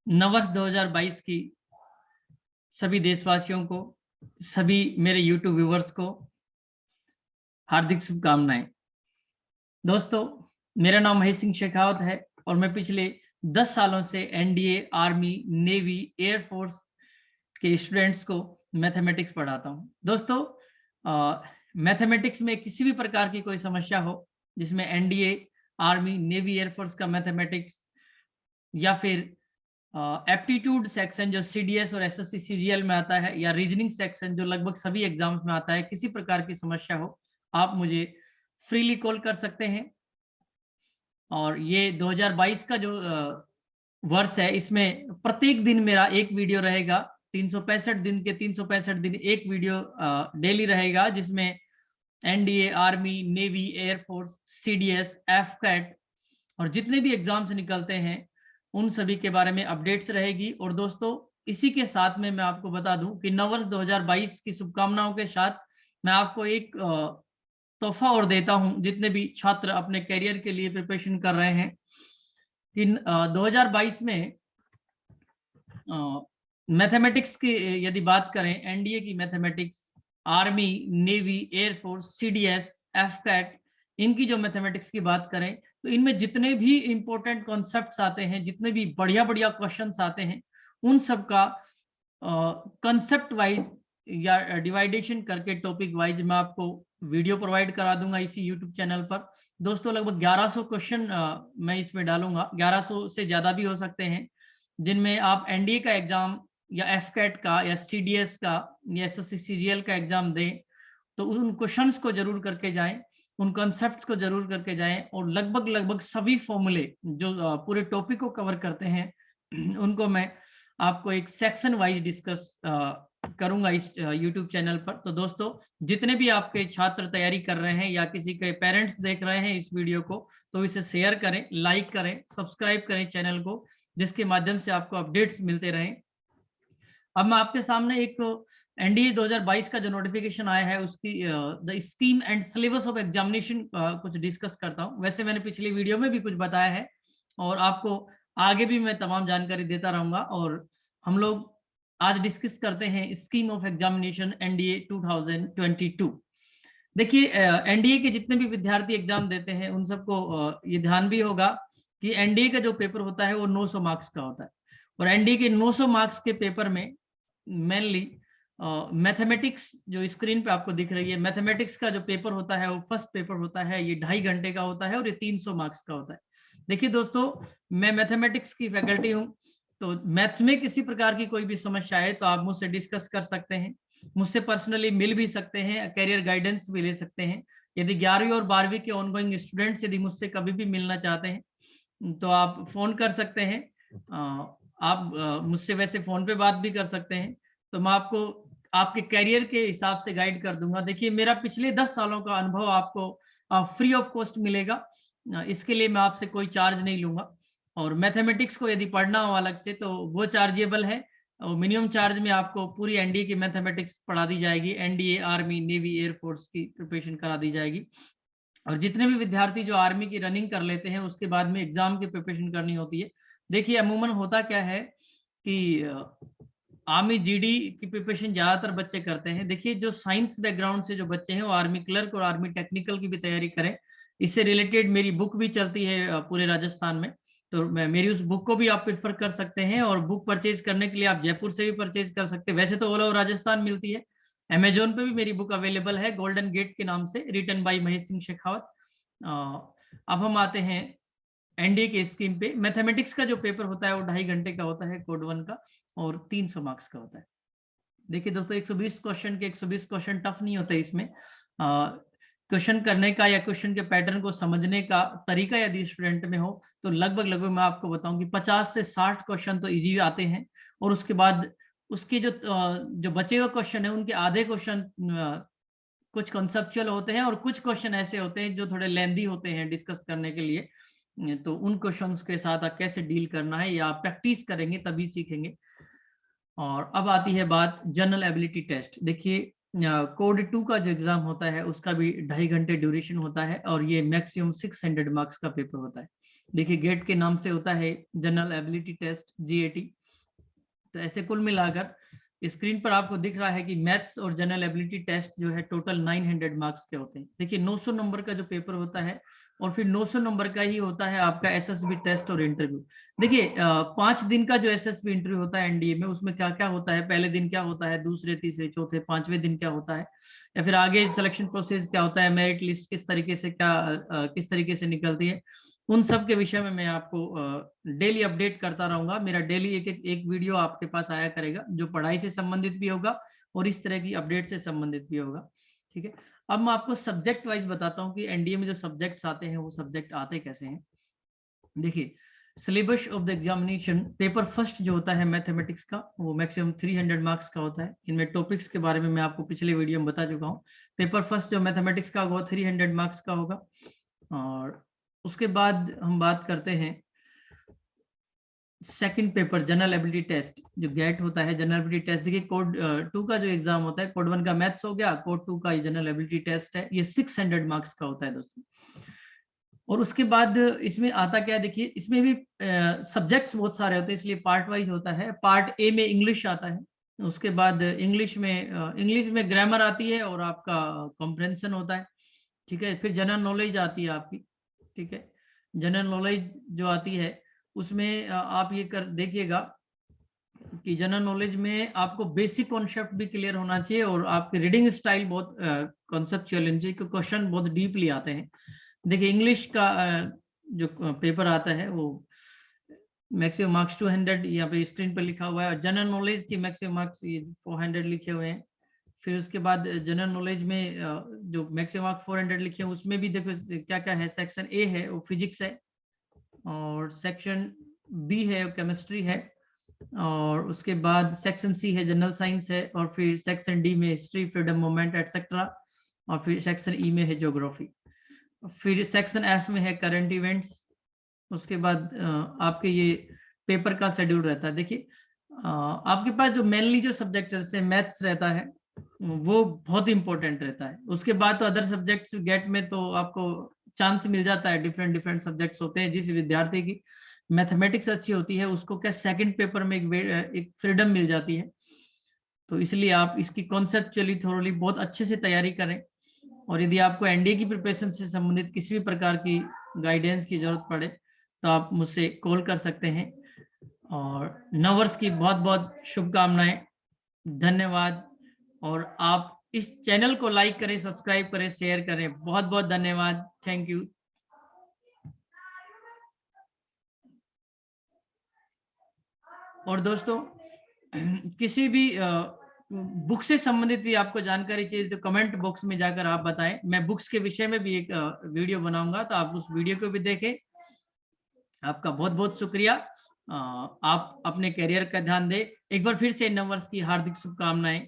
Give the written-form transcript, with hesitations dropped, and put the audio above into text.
नववर्ष 2022 की सभी देशवासियों को, सभी मेरे YouTube व्यूवर्स को हार्दिक शुभकामनाएं। दोस्तों, मेरा नाम महेश सिंह शेखावत है और मैं पिछले 10 सालों से एनडीए, आर्मी, नेवी, एयरफोर्स के स्टूडेंट्स को मैथमेटिक्स पढ़ाता हूं। दोस्तों, मैथमेटिक्स में किसी भी प्रकार की कोई समस्या हो, जिसमें एनडीए, आर्मी, नेवी, एयरफोर्स का मैथमेटिक्स या फिर एप्टीट्यूड सेक्शन जो सीडीएस और एसएससी सीजीएल में आता है, या रीजनिंग सेक्शन जो लगभग सभी एग्जाम्स में आता है, किसी प्रकार की समस्या हो, आप मुझे फ्रीली कॉल कर सकते हैं। और ये 2022 का जो वर्ष है, इसमें प्रत्येक दिन मेरा एक वीडियो रहेगा। 365 दिन के 365 दिन एक वीडियो डेली रहेगा, जिसमें NDA, army, navy, air force, CDS, AFCAT और जितने भी एग्जाम्स निकलते हैं उन सभी के बारे में अपडेट्स रहेगी। और दोस्तों, इसी के साथ में मैं आपको बता दूं कि नववर्ष 2022 की शुभकामनाओं के साथ मैं आपको एक तोहफा और देता हूं, जितने भी छात्र अपने करियर के लिए प्रिपरेशन कर रहे हैं, कि 2022 में मैथमेटिक्स की यदि बात करें, एनडीए की mathematics, army, navy, air force, CDS, AFCAT, इनकी जो मैथमेटिक्स की बात करें, तो इनमें जितने भी इंपॉर्टेंट कॉन्सेप्ट्स आते हैं, जितने भी बढ़िया बढ़िया क्वेश्चंस आते हैं, उन सब का कंसेप्ट वाइज या डिवाइडेशन करके टॉपिक वाइज मैं आपको वीडियो प्रोवाइड करा दूंगा इसी यूट्यूब चैनल पर। दोस्तों, लगभग 1100 क्वेश्चन मैं इसमें डालूंगा, 1100 से ज्यादा भी हो सकते हैं, जिनमें आप एनडीए का एग्जाम या एफकैट का या सीडीएस का या एसएससी सीजीएल का एग्जाम दें, तो उन क्वेश्चंस को जरूर करके जाएं, उन कॉन्सेप्ट्स को जरूर करके जाएं, और लगभग लगभग सभी फॉर्मूले जो पूरे टॉपिक को कवर करते हैं, उनको मैं आपको एक सेक्शन वाइज डिस्कस करूंगा इस यूट्यूब चैनल पर। तो दोस्तों, जितने भी आपके छात्र तैयारी कर रहे हैं या किसी के पेरेंट्स देख रहे हैं इस वीडियो को, तो इसे शेयर करें, लाइक करें, सब्सक्राइब करें चैनल को, जिसके माध्यम से आपको अपडेट्स मिलते रहें। अब मैं आपके सामने एक एनडीए 2022 का जो नोटिफिकेशन आया है, उसकी the scheme and syllabus of examination कुछ डिस्कस करता हूं। वैसे मैंने पिछली वीडियो में भी कुछ बताया है और आपको आगे भी मैं तमाम जानकारी देता रहूंगा। और हम लोग आज डिस्कस करते हैं स्कीम ऑफ एग्जामिनेशन एनडीए 2022। देखिए, एनडीए के जितने भी विद्यार्थी एग्जाम देते हैं उन सबको ये ध्यान भी होगा कि एनडीए का जो पेपर होता है वो 900 मार्क्स का होता है। और एनडीए के 900 मार्क्स के पेपर में मेनली मैथमेटिक्स जो स्क्रीन पे आपको दिख रही है, मैथमेटिक्स का जो पेपर होता है वो फर्स्ट पेपर होता है। ये 2.5 घंटे का होता है और ये 300 मार्क्स का होता है। देखिए दोस्तों, मैं मैथमेटिक्स की फैकल्टी हूँ, तो मैथ्स में किसी प्रकार की कोई भी समस्या है तो आप मुझसे डिस्कस कर सकते हैं, मुझसे पर्सनली मिल भी सकते हैं, करियर गाइडेंस भी ले सकते हैं। यदि 11वीं और 12वीं के ऑनगोइंग स्टूडेंट्स यदि मुझसे कभी भी मिलना चाहते हैं तो आप फोन कर सकते हैं। आप मुझसे वैसे फोन पे बात भी कर सकते हैं, तो मैं आपको आपके करियर के हिसाब से गाइड कर दूंगा। देखिए, मेरा पिछले 10 सालों का अनुभव आपको फ्री ऑफ कॉस्ट मिलेगा, इसके लिए मैं आपसे कोई चार्ज नहीं लूंगा। और मैथमेटिक्स को यदि पढ़ना हो अलग से तो वो चार्जेबल है, और मिनिमम चार्ज में आपको पूरी एनडीए की मैथमेटिक्स पढ़ा दी जाएगी, एनडीए, आर्मी, नेवी, एयरफोर्स की प्रिपरेशन करा दी जाएगी। और जितने भी विद्यार्थी जो आर्मी की रनिंग कर लेते हैं उसके बाद में एग्जाम की प्रिपरेशन करनी होती है। देखिए, अमूमन होता क्या है कि आर्मी जीडी की प्रिपरेशन ज्यादातर बच्चे करते हैं। देखिए, जो साइंस बैकग्राउंड से जो बच्चे हैं वो आर्मी क्लर्क और आर्मी टेक्निकल की भी तैयारी करें। इससे रिलेटेड मेरी बुक भी चलती है पूरे राजस्थान में, तो मेरी उस बुक को भी आप प्रेफर कर सकते हैं। और बुक परचेज करने के लिए आप जयपुर से भी परचेज कर सकते हैं, वैसे तो ऑल ओवर राजस्थान मिलती है। अमेजोन पे भी मेरी बुक अवेलेबल है, गोल्डन गेट के नाम से, रिटन बाय महेश सिंह शेखावत। अब हम आते हैं एनडीए के स्कीम पे। मैथमेटिक्स का जो पेपर होता है वो 2.5 घंटे का होता है, कोड 1 का, और 300 मार्क्स का होता है। देखिए दोस्तों, 120 क्वेश्चन के 120 क्वेश्चन टफ नहीं होते। इसमें क्वेश्चन करने का या क्वेश्चन के पैटर्न को समझने का तरीका यदि स्टूडेंट में हो तो लगभग लगभग मैं आपको बताऊं कि 50 से 60 क्वेश्चन तो इजी आते हैं। और उसके बाद उसके जो बचे हुए क्वेश्चन है उनके आधे क्वेश्चन कुछ कॉन्सेप्चुअल होते हैं और कुछ क्वेश्चन ऐसे होते हैं जो थोड़े लेंदी होते हैं डिस्कस करने के लिए। तो उन क्वेश्चंस के साथ आप कैसे डील करना है या आप प्रैक्टिस करेंगे तभी सीखेंगे। और अब आती है बात जनरल एबिलिटी टेस्ट। देखिए, कोड 2 का जो एग्जाम होता है उसका भी 2.5 घंटे ड्यूरेशन होता है और ये मैक्सिमम 600 मार्क्स का पेपर होता है। देखिए गेट के नाम से होता है जनरल एबिलिटी टेस्ट, GAT। तो ऐसे कुल मिलाकर स्क्रीन पर आपको दिख रहा है कि मैथ्स और जनरल एबिलिटी टेस्ट जो है टोटल 900 मार्क्स के होते हैं। देखिए 900 नंबर का जो पेपर होता है और फिर 900 नंबर का ही होता है आपका SSB टेस्ट और इंटरव्यू। देखिए 5 दिन का जो SSB इंटरव्यू होता है NDA में, उसमें क्या क्या होता है, पहले दिन क्या होता है, दूसरे तीसरे चौथे पांचवें दिन क्या होता है, या फिर आगे सिलेक्शन प्रोसेस क्या होता है, मेरिट लिस्ट किस तरीके से किस तरीके से निकलती है, उन सब के विषय में मैं आपको डेली अपडेट करता रहूंगा। मेरा डेली एक वीडियो आपके पास आया करेगा जो पढ़ाई से संबंधित भी होगा और इस तरह की अपडेट से संबंधित भी होगा। ठीक है, अब मैं आपको सब्जेक्ट वाइज बताता हूँ कि NDA में जो सब्जेक्ट्स आते हैं वो सब्जेक्ट आते कैसे हैं। देखिए syllabus of the examination, paper first जो होता है मैथमेटिक्स का वो मैक्सिमम 300 मार्क्स का होता है। इनमें टॉपिक्स के बारे में मैं आपको पिछले वीडियो में बता चुका हूँ। पेपर फर्स्ट जो मैथमेटिक्स का वो 300 मार्क्स का होगा। और उसके बाद हम बात करते हैं second paper general ability test, जो गेट होता है जनरल एबिलिटी टेस्ट। देखिए कोड 2 का जो एग्जाम होता है, कोड 1 का मैथ्स हो गया, कोड 2 का जनरल एबिलिटी टेस्ट है, ये 600 मार्क्स का होता है दोस्तों। और उसके बाद इसमें आता क्या है, देखिए इसमें भी सब्जेक्ट्स बहुत सारे होते हैं इसलिए पार्ट वाइज होता है। पार्ट ए में इंग्लिश आता है, उसके बाद इंग्लिश में ग्रामर आती है और आपका कॉम्प्रेंशन होता है। ठीक है, फिर जनरल नॉलेज आती है आपकी। ठीक है, जनरल नॉलेज जो आती है उसमें आप ये कर देखिएगा कि जनरल नॉलेज में आपको बेसिक कॉन्सेप्ट भी क्लियर होना चाहिए और आपकी रीडिंग स्टाइल बहुत कॉन्सेप्चुअल होनी चाहिए, क्योंकि क्वेश्चन बहुत डीपली आते हैं। देखिए इंग्लिश का जो पेपर आता है वो मैक्सिमम मार्क्स 200 यहाँ पे स्क्रीन पर लिखा हुआ है, और जनरल नॉलेज की मैक्सिमम मार्क्स 400 लिखे हुए हैं। फिर उसके बाद जनरल नॉलेज में जो मैक्सिमम मार्क्स 400 लिखे हैं उसमें भी देखो क्या क्या है। सेक्शन ए है वो फिजिक्स है, और सेक्शन बी है वो केमिस्ट्री है, और उसके बाद सेक्शन सी है जनरल साइंस है, और फिर सेक्शन डी में हिस्ट्री, फ्रीडम मूवमेंट एटसेट्रा, और फिर सेक्शन ई में है ज्योग्राफी, फिर सेक्शन एफ में है करंट इवेंट्स। उसके बाद आपके ये पेपर का शेड्यूल रहता है। देखिए आपके पास जो मेनली जो सब्जेक्ट जैसे मैथ्स रहता है वो बहुत इंपॉर्टेंट रहता है। उसके बाद तो अदर सब्जेक्ट्स गेट में तो आपको चांस मिल जाता है, डिफरेंट डिफरेंट सब्जेक्ट्स होते हैं। जिस विद्यार्थी की मैथमेटिक्स अच्छी होती है उसको क्या सेकंड पेपर में एक फ्रीडम मिल जाती है। तो इसलिए आप इसकी कॉन्सेप्चुअली थोड़ी बहुत अच्छे से तैयारी करें, और यदि आपको NDA की प्रिपरेशन से संबंधित किसी भी प्रकार की गाइडेंस की जरूरत पड़े तो आप मुझसे कॉल कर सकते हैं। और नववर्ष की बहुत बहुत शुभकामनाएं, धन्यवाद। और आप इस चैनल को लाइक करें, सब्सक्राइब करें, शेयर करें। बहुत बहुत धन्यवाद, थैंक यू। और दोस्तों किसी भी बुक से संबंधित भी आपको जानकारी चाहिए तो कमेंट बॉक्स में जाकर आप बताएं। मैं बुक्स के विषय में भी एक वीडियो बनाऊंगा, तो आप उस वीडियो को भी देखें। आपका बहुत बहुत शुक्रिया। आप अपने करियर का ध्यान दें। एक बार फिर से नववर्ष की हार्दिक शुभकामनाएं।